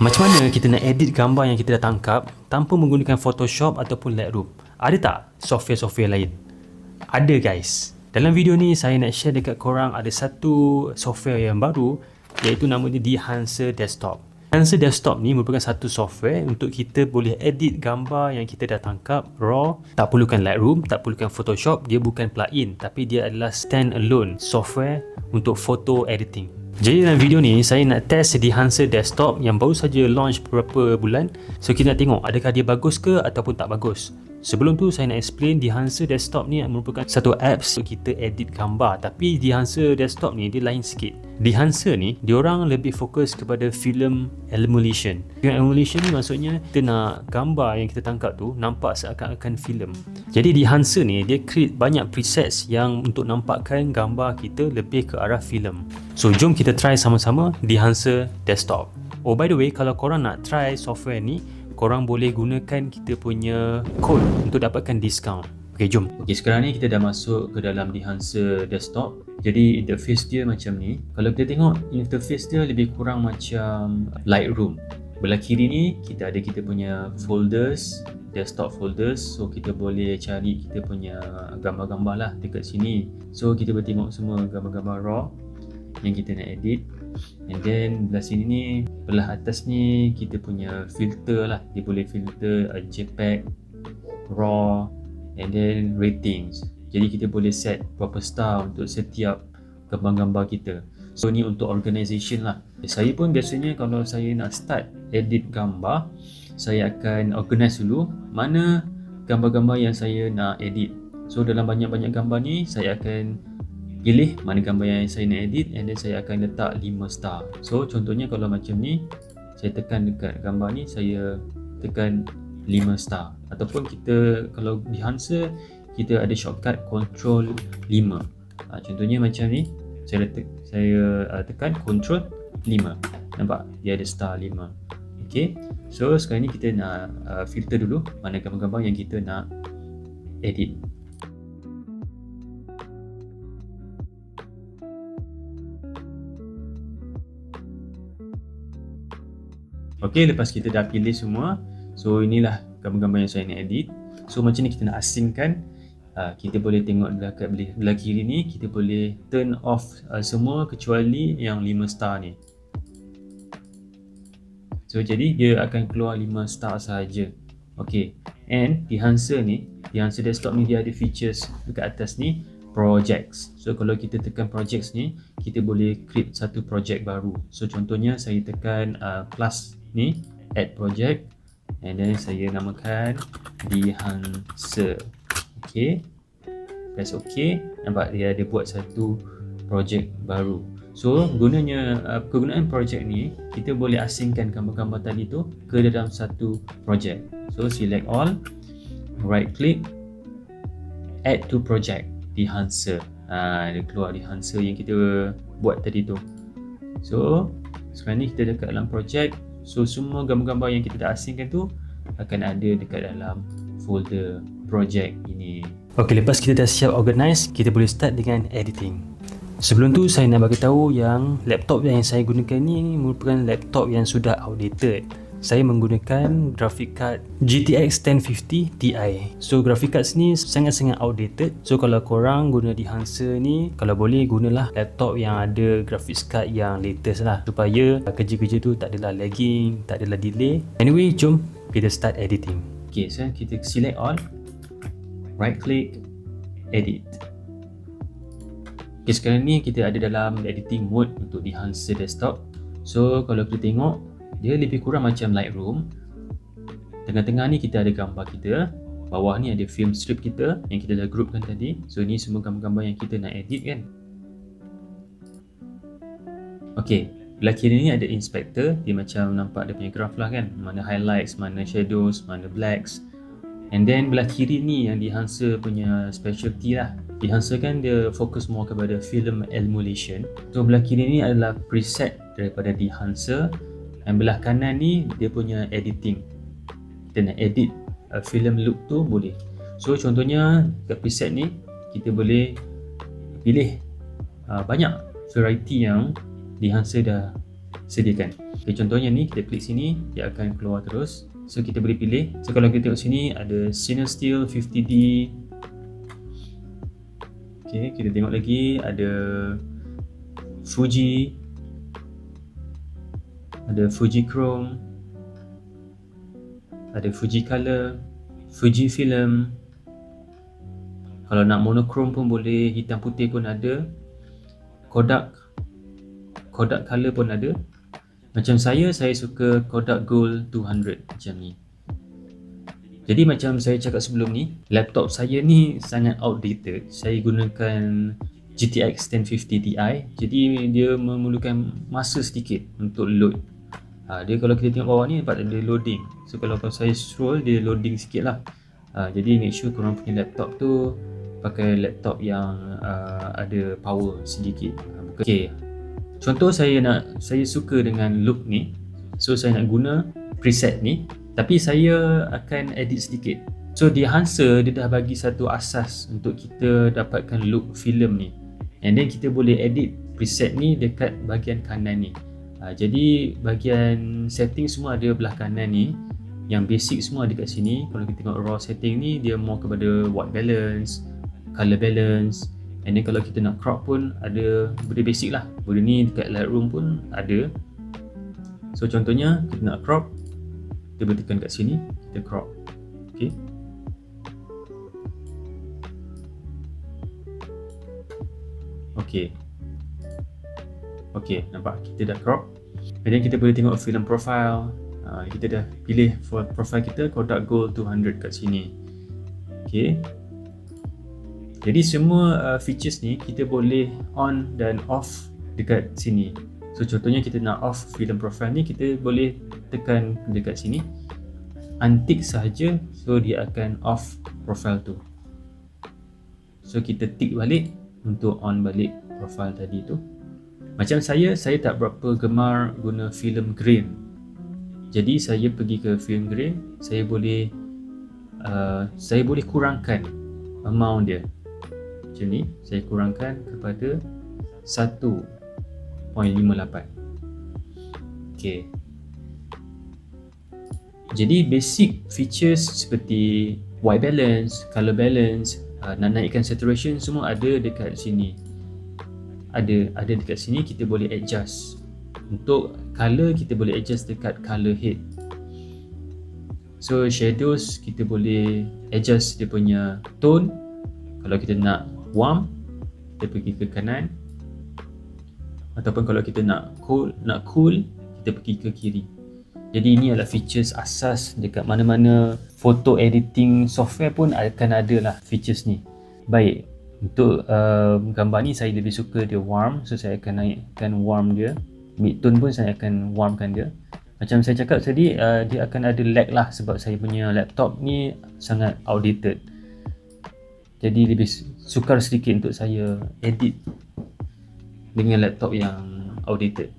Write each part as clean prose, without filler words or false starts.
Macam mana kita nak edit gambar yang kita dah tangkap tanpa menggunakan Photoshop ataupun Lightroom? Ada tak software-software lain? Ada guys. Dalam video ni saya nak share dekat korang ada satu software yang baru, iaitu nama dia Dehancer Desktop. Dehancer Desktop ni merupakan satu software untuk kita boleh edit gambar yang kita dah tangkap raw. Tak perlukan Lightroom, tak perlukan Photoshop. Dia bukan plugin, tapi dia adalah stand alone software untuk photo editing. Jadi dalam video ni saya nak test Dehancer Desktop yang baru saja launch beberapa bulan. So kita nak tengok adakah dia bagus ke ataupun tak bagus. Sebelum tu saya nak explain Dehancer Desktop ni merupakan satu apps untuk kita edit gambar, tapi Dehancer Desktop ni dia lain sikit. Dehancer ni diorang lebih fokus kepada film emulation. Film emulation ni maksudnya kita nak gambar yang kita tangkap tu nampak seakan-akan filem. Jadi Dehancer ni dia create banyak presets yang untuk nampakkan gambar kita lebih ke arah filem. So jom kita try sama-sama Dehancer Desktop. Oh by the way, kalau korang nak try software ni, korang boleh gunakan kita punya code untuk dapatkan diskaun. Ok, jom. Ok, sekarang ni kita dah masuk ke dalam Dehancer Desktop. Jadi interface dia macam ni. Kalau kita tengok, interface dia lebih kurang macam Lightroom. Belah kiri ni kita ada kita punya folders, desktop folders. So kita boleh cari kita punya gambar-gambar lah dekat sini. So kita boleh tengok semua gambar-gambar raw yang kita nak edit. And then belah sini ni, belah atas ni kita punya filter lah. Dia boleh filter JPEG, RAW, and then ratings. Jadi kita boleh set berapa star untuk setiap gambar-gambar kita. So ni untuk organisation lah. Saya pun biasanya kalau saya nak start edit gambar, saya akan organize dulu mana gambar-gambar yang saya nak edit. So dalam banyak-banyak gambar ni, saya akan pilih mana gambar yang saya nak edit, and then saya akan letak 5 star. So contohnya kalau macam ni, saya tekan dekat gambar ni, saya tekan 5 star. Ataupun kita kalau Dehancer, kita ada shortcut Ctrl 5. Contohnya macam ni, saya tekan Ctrl 5. Nampak? Dia ada star 5. Okay. So sekarang ni kita nak filter dulu mana gambar-gambar yang kita nak edit. Ok, lepas kita dah pilih semua, so inilah gambar-gambar yang saya nak edit. So macam ni kita nak asingkan. Kita boleh tengok dekat belah kiri ni, kita boleh turn off semua kecuali yang 5 star ni. So jadi dia akan keluar 5 star sahaja. Ok, and Dehancer ni, Dehancer Desktop ni dia ada features dekat atas ni, projects. So kalau kita tekan projects ni, kita boleh create satu project baru. So contohnya saya tekan plus ni, add project, and then saya namakan Dehancer. Ok, press ok. Nampak dia ada buat satu project baru. So kegunaan project ni, kita boleh asingkan gambar-gambar tadi tu ke dalam satu project. So select all, right click, add to project, Dehancer. Dia keluar Dehancer yang kita buat tadi tu. So sekarang ni kita dekat dalam project. So semua gambar-gambar yang kita dah asingkan tu akan ada dekat dalam folder project ini. Ok, lepas kita dah siap organize, kita boleh start dengan editing. Sebelum tu saya nak bagi tahu yang laptop yang saya gunakan ni merupakan laptop yang sudah outdated. Saya menggunakan graphic card GTX 1050 Ti. So graphic cards ni sangat-sangat outdated. So kalau korang guna Dehancer ni, kalau boleh gunalah laptop yang ada graphics card yang latest lah, supaya kerja-kerja tu tak adalah lagging, tak adalah delay. Anyway, jom kita start editing. Okay, so kita select all, right click, edit. Okay, sekarang ni kita ada dalam editing mode untuk Dehancer Desktop. So kalau kita tengok, dia lebih kurang macam Lightroom. Tengah-tengah ni kita ada gambar kita, bawah ni ada film strip kita yang kita dah groupkan tadi. So ni semua gambar-gambar yang kita nak edit kan. Ok, belah kiri ni ada inspector. Dia macam nampak dia punya graph lah kan, mana highlights, mana shadows, mana blacks. And then belah kiri ni yang Dehancer punya specialty lah. Dehancer kan dia fokus more kepada film emulation. So belah kiri ni adalah preset daripada Dehancer. Dan belah kanan ni dia punya editing. Kita nak edit film look tu boleh. So contohnya kat preset ni kita boleh pilih banyak variety yang Dehancer dah sediakan. Okay, contohnya ni kita klik sini, dia akan keluar terus. So kita boleh pilih. So kalau kita tengok sini ada Cinestill 50D. Okay, kita tengok lagi ada Fuji, ada Fuji Chrome, ada Fuji Color, Fuji Film. Kalau nak monochrome pun boleh, hitam putih pun ada. Kodak Color pun ada. Macam saya suka Kodak Gold 200 macam ni. Jadi macam saya cakap sebelum ni, laptop saya ni sangat outdated. Saya gunakan GTX 1050 Ti. Jadi dia memerlukan masa sedikit untuk load. Dia kalau kita tengok bawah ni nampak ada loading. So kalau saya scroll, dia loading sikit lah. Jadi make sure korang punya laptop tu pakai laptop yang ada power sedikit. Okay, contoh saya suka dengan look ni. So saya nak guna preset ni, tapi saya akan edit sedikit. So di Hansa dia dah bagi satu asas untuk kita dapatkan look filem ni. And then kita boleh edit preset ni dekat bahagian kanan ni. Jadi bahagian setting semua ada belah kanan ni. Yang basic semua ada kat sini. Kalau kita tengok raw setting ni, dia more kepada white balance, color balance. And then kalau kita nak crop pun ada benda basic lah. Benda ni dekat Lightroom pun ada. So contohnya kita nak crop, kita boleh tekan kat sini, kita crop. Okay. Okay, nampak kita dah crop. And then kita boleh tengok film profile. Kita dah pilih for profile kita Kodak Gold 200 kat sini. Okay. Jadi semua features ni kita boleh on dan off dekat sini. So contohnya kita nak off film profile ni, kita boleh tekan dekat sini, untick sahaja, so dia akan off profile tu. So kita tick balik untuk on balik profile tadi tu. Macam saya tak berapa gemar guna film grain. Jadi saya pergi ke film grain, saya boleh kurangkan amount dia. Macam ni, saya kurangkan kepada 1.58. Okay. Jadi basic features seperti white balance, color balance, nak naikkan saturation semua ada dekat sini. Ada dekat sini, kita boleh adjust. Untuk color kita boleh adjust dekat color head. So shadows kita boleh adjust dia punya tone. Kalau kita nak warm, kita pergi ke kanan. Ataupun kalau kita nak cool, kita pergi ke kiri. Jadi ini adalah features asas dekat mana-mana photo editing software pun akan ada lah features ni. Baik, untuk gambar ni saya lebih suka dia warm, so saya akan naikkan warm dia. Midtone pun saya akan warmkan dia. Macam saya cakap tadi, dia akan ada lag lah sebab saya punya laptop ni sangat outdated. Jadi lebih sukar sedikit untuk saya edit dengan laptop yang outdated.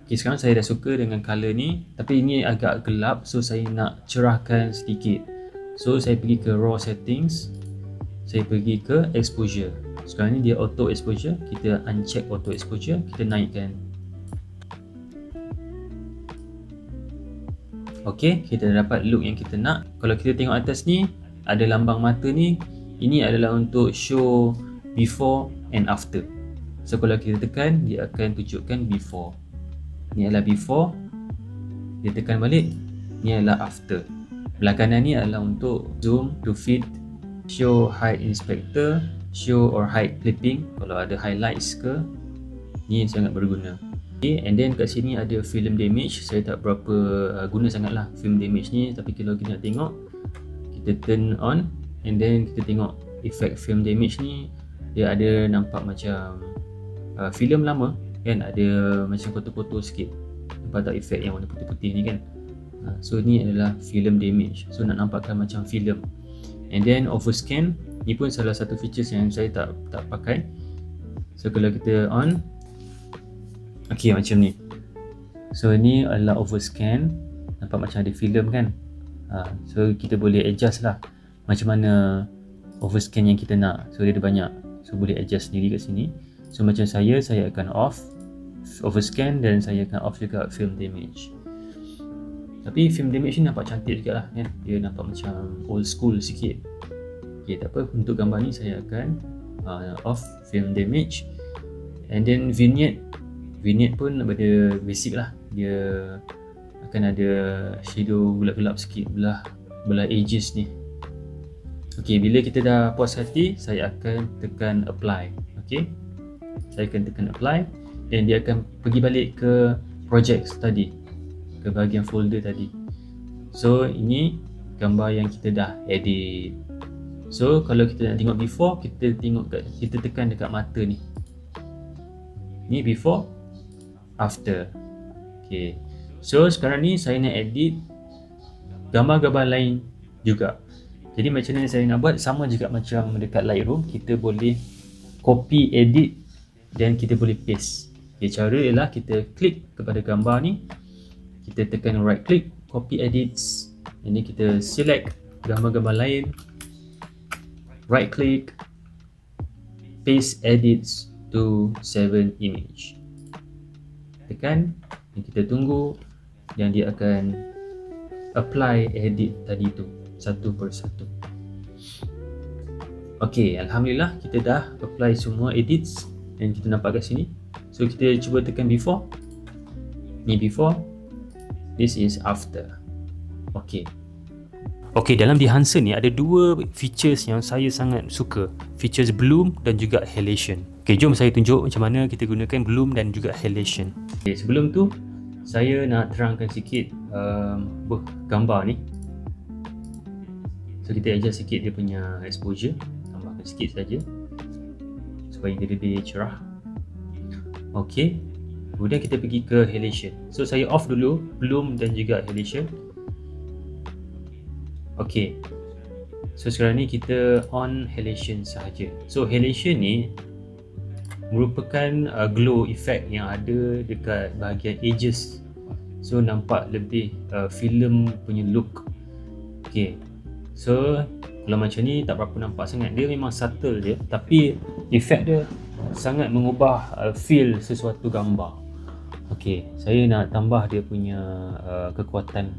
Okay, sekarang saya dah suka dengan color ni, tapi ini agak gelap, so saya nak cerahkan sedikit. So saya pergi ke raw settings, saya pergi ke exposure. Sekarang ni dia auto exposure, kita uncheck auto exposure, kita naikkan. Okay, kita dah dapat look yang kita nak. Kalau kita tengok atas ni, ada lambang mata ni. Ini adalah untuk show before and after. So kalau kita tekan, dia akan tunjukkan before. Ni adalah before. Dia tekan balik, ni adalah after. Belah kanan ni adalah untuk zoom to fit, show hide inspector, show or hide clipping. Kalau ada highlights ke, ni sangat berguna. Okay, and then kat sini ada film damage. Saya tak berapa guna sangat lah film damage ni, tapi kalau kita nak tengok, kita turn on and then kita tengok effect film damage ni. Dia ada nampak macam filem lama kan, ada macam kotor-kotor sikit. Nampak tak efek yang warna putih-putih ni kan. So ni adalah film damage. So nak nampakkan macam filem. And then overscan, ni pun salah satu features yang saya tak pakai. So kalau kita on, okay, macam ni. So ni adalah overscan, nampak macam ada filem kan. So kita boleh adjust lah macam mana overscan yang kita nak. So dia ada banyak, so boleh adjust sendiri kat sini. So macam saya akan off overscan dan saya akan off juga film damage. Tapi film damage ni nampak cantik juga lah kan. Dia nampak macam old school sikit. Okay, tak apa, untuk gambar ni saya akan off film damage. And then vignette pun benda basic lah. Dia akan ada shadow gelap-gelap sikit belah edges ni. Okay, bila kita dah puas hati, saya akan tekan apply. Okay, saya akan tekan apply dan dia akan pergi balik ke projects tadi, ke bahagian folder tadi. So ini gambar yang kita dah edit. So kalau kita nak tengok before, kita tekan dekat mata ni. Ni before, after. Okay, so sekarang ni saya nak edit gambar-gambar lain juga. Jadi macam mana saya nak buat, sama juga macam dekat Lightroom, kita boleh copy, edit dan kita boleh paste. Okay, cara ialah kita klik kepada gambar ni, kita tekan right click, copy edits. Ini kita select gambar-gambar lain, right click, paste edits to 7 image. Tekan dan kita tunggu dan dia akan apply edit tadi tu satu per satu. Ok, Alhamdulillah kita dah apply semua edits dan kita nampak kat sini. So kita cuba tekan before. Ni before, this is after. Ok, dalam Dehancer ni ada dua features yang saya sangat suka, features bloom dan juga halation. Ok, jom saya tunjuk macam mana kita gunakan bloom dan juga halation. Ok, sebelum tu saya nak terangkan sikit gambar ni. So kita adjust sikit dia punya exposure, tambahkan sikit saja supaya dia lebih cerah. Ok, kemudian kita pergi ke halation. So saya off dulu bloom dan juga halation. Ok, so sekarang ni kita on halation sahaja. So halation ni merupakan glow effect yang ada dekat bahagian edges. So nampak lebih film punya look. Ok, so kalau macam ni tak berapa nampak sangat. Dia memang subtle je, tapi efek dia sangat mengubah feel sesuatu gambar. Ok, saya nak tambah dia punya kekuatan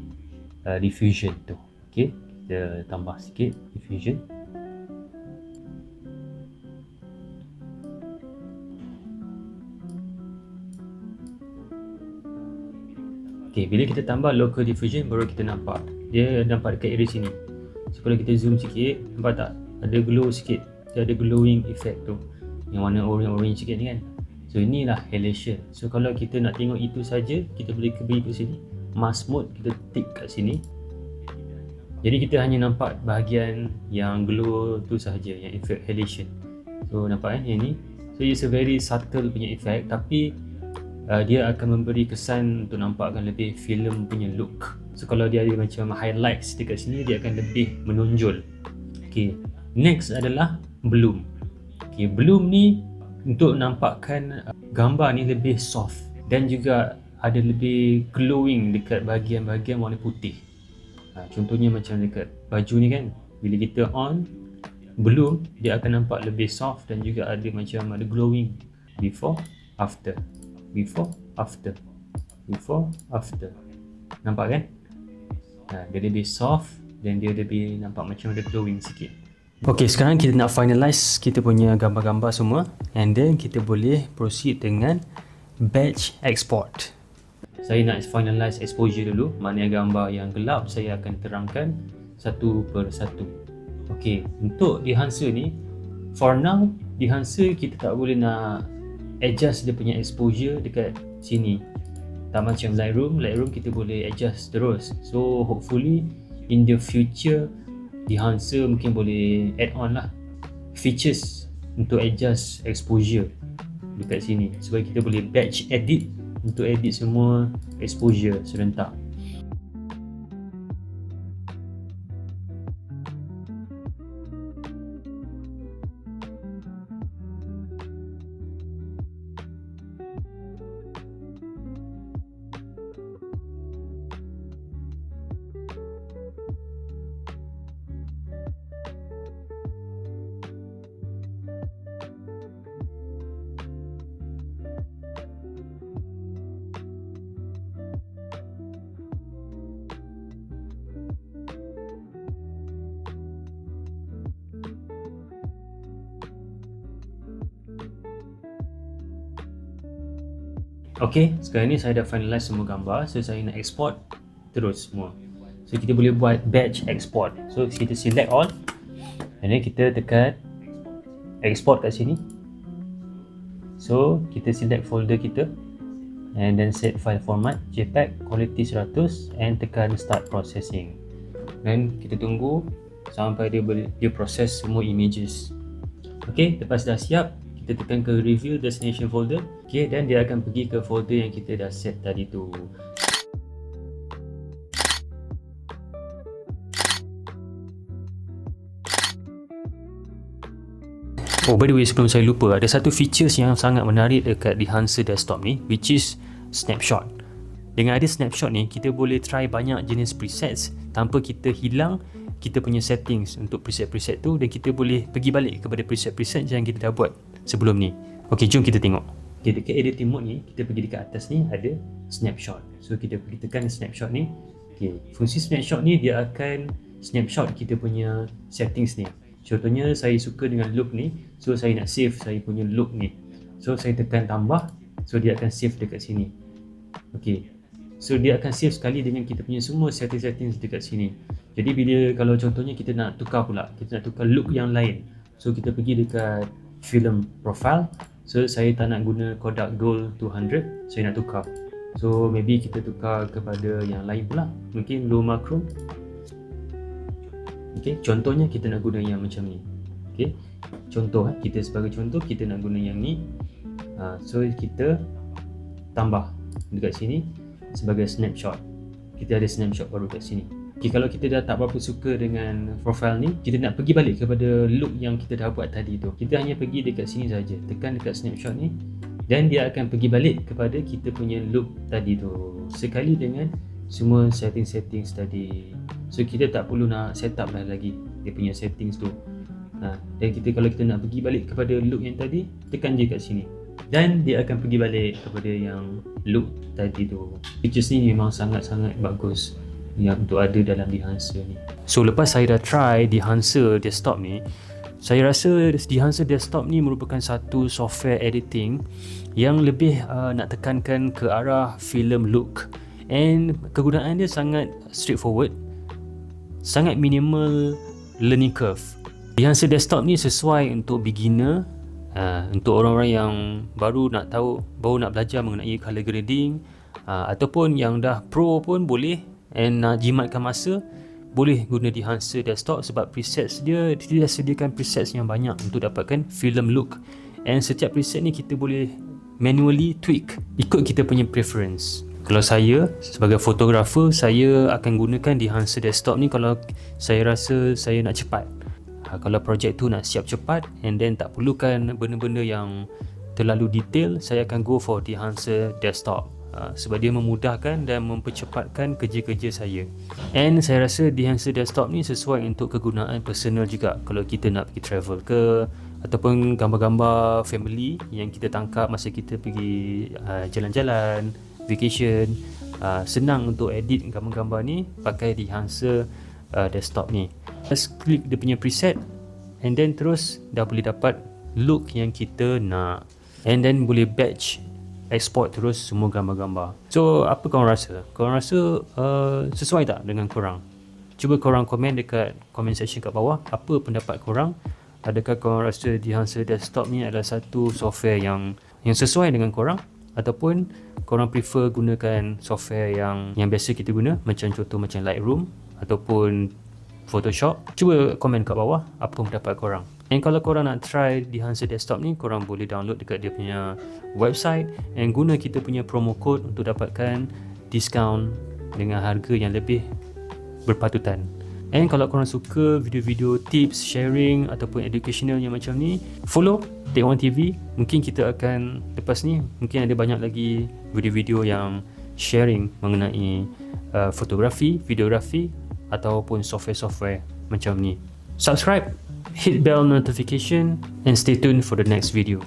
diffusion tu. Ok, kita tambah sikit diffusion. Ok, bila kita tambah local diffusion baru kita nampak. Dia nampak dekat area sini. So kalau kita zoom sikit, nampak tak? Ada glow sikit. Dia ada glowing effect tu, yang warna orange sikit ni kan. So inilah halation. So kalau kita nak tengok itu saja, kita boleh pergi ke sini, mask mode, kita tick kat sini. Jadi kita hanya nampak bahagian yang glow tu sahaja, yang effect halation. So nampak kan yang ni. So it's a very subtle punya effect, tapi dia akan memberi kesan untuk nampakkan lebih film punya look. So kalau dia ada macam highlights dekat sini, dia akan lebih menonjol. Okay, next adalah bloom. Okay, bloom ni untuk nampakkan gambar ni lebih soft dan juga ada lebih glowing dekat bahagian-bahagian warna putih. Contohnya macam dekat baju ni kan, bila kita on bloom, dia akan nampak lebih soft dan juga ada macam ada glowing. Before, after, before, after, before, after. Nampak kan? Dia lebih soft dan dia lebih nampak macam ada glowing sikit. Ok, sekarang kita nak finalize kita punya gambar-gambar semua, and then kita boleh proceed dengan batch export. Saya nak finalize exposure dulu. Mana gambar yang gelap saya akan terangkan satu per satu. Ok, untuk Dehancer ni, for now Dehancer kita tak boleh nak adjust dia punya exposure dekat sini. Tak macam Lightroom kita boleh adjust terus. So hopefully in the future Dehancer mungkin boleh add on lah features untuk adjust exposure dekat sini, supaya kita boleh batch edit untuk edit semua exposure serentak. Okay, sekarang ni saya dah finalize semua gambar. So saya nak export terus semua. So kita boleh buat batch export. So kita select all, and then kita tekan export kat sini. So kita select folder kita, and then set file format JPEG quality 100, and tekan start processing. Dan kita tunggu sampai dia proses semua images. Okay, lepas dah siap, kita tekan ke review destination folder. Okay, dan dia akan pergi ke folder yang kita dah set tadi tu. Oh, by the way, sebelum saya lupa, ada satu features yang sangat menarik dekat Dehancer desktop ni, which is snapshot. Dengan ada snapshot ni, kita boleh try banyak jenis presets tanpa kita hilang kita punya settings untuk preset-preset tu, dan kita boleh pergi balik kepada preset-preset yang kita dah buat sebelum ni. Ok, jom kita tengok. Ok, dekat editing mode ni, kita pergi dekat atas ni ada snapshot. So kita pergi tekan snapshot ni. Ok, fungsi snapshot ni dia akan snapshot kita punya settings ni. Contohnya saya suka dengan look ni, so saya nak save saya punya look ni. So saya tekan tambah, so dia akan save dekat sini. Ok, so dia akan save sekali dengan kita punya semua settings dekat sini. Jadi bila kalau contohnya kita nak tukar pula, kita nak tukar look yang lain, so kita pergi dekat film profile. So saya tak nak guna Kodak Gold 200, saya nak tukar. So maybe kita tukar kepada yang lain pula, mungkin Loma Chrome. Okay, contohnya kita nak guna yang macam ni. Okay, contoh kita sebagai contoh kita nak guna yang ni. So kita tambah dekat sini sebagai snapshot. Kita ada snapshot baru kat sini. Okay, kalau kita dah tak berapa suka dengan profile ni, kita nak pergi balik kepada look yang kita dah buat tadi tu, kita hanya pergi dekat sini saja, tekan dekat snapshot ni, dan dia akan pergi balik kepada kita punya look tadi tu, sekali dengan semua settings tadi. So kita tak perlu nak set up lagi dia punya settings tu. Dan kita kalau kita nak pergi balik kepada look yang tadi, tekan je kat sini, dan dia akan pergi balik kepada yang look tadi tu. Features ni memang sangat-sangat bagus yang untuk ada dalam Dehancer ni. So lepas saya dah try Dehancer desktop ni, saya rasa Dehancer desktop ni merupakan satu software editing yang lebih nak tekankan ke arah film look, and kegunaan dia sangat straightforward, sangat minimal learning curve. Dehancer desktop ni sesuai untuk beginner, untuk orang-orang yang baru nak belajar mengenai color grading, ataupun yang dah pro pun boleh, and nak jimatkan masa boleh guna Dehancer desktop, sebab presets dia dah sediakan presets yang banyak untuk dapatkan film look, and setiap preset ni kita boleh manually tweak ikut kita punya preference. Kalau saya sebagai fotografer, saya akan gunakan Dehancer desktop ni kalau saya rasa saya nak cepat. Kalau projek tu nak siap cepat and then tak perlukan benda-benda yang terlalu detail, saya akan go for Dehancer desktop. Sebab dia memudahkan dan mempercepatkan kerja-kerja saya. And saya rasa Dehancer desktop ni sesuai untuk kegunaan personal juga. Kalau kita nak pergi travel ke, ataupun gambar-gambar family yang kita tangkap masa kita pergi jalan-jalan, vacation, senang untuk edit gambar-gambar ni pakai Dehancer desktop ni. Just klik dia punya preset, and then terus dah boleh dapat look yang kita nak, and then boleh batch export terus semua gambar-gambar. So apa korang rasa? Korang rasa sesuai tak dengan korang? Cuba korang komen dekat comment section kat bawah, apa pendapat korang. Adakah korang rasa Dehancer desktop ni adalah satu software yang sesuai dengan korang, ataupun korang prefer gunakan software yang biasa kita guna, macam contoh macam Lightroom ataupun Photoshop? Cuba komen kat bawah apa pendapat korang. And kalau korang nak try Dehancer desktop ni, korang boleh download dekat dia punya website and guna kita punya promo code untuk dapatkan diskaun dengan harga yang lebih berpatutan. And kalau korang suka video-video tips, sharing ataupun educational yang macam ni, follow Take One TV. Mungkin kita akan lepas ni mungkin ada banyak lagi video-video yang sharing mengenai fotografi, videografi ataupun software-software macam ni. Subscribe, hit bell notification, and stay tuned for the next video.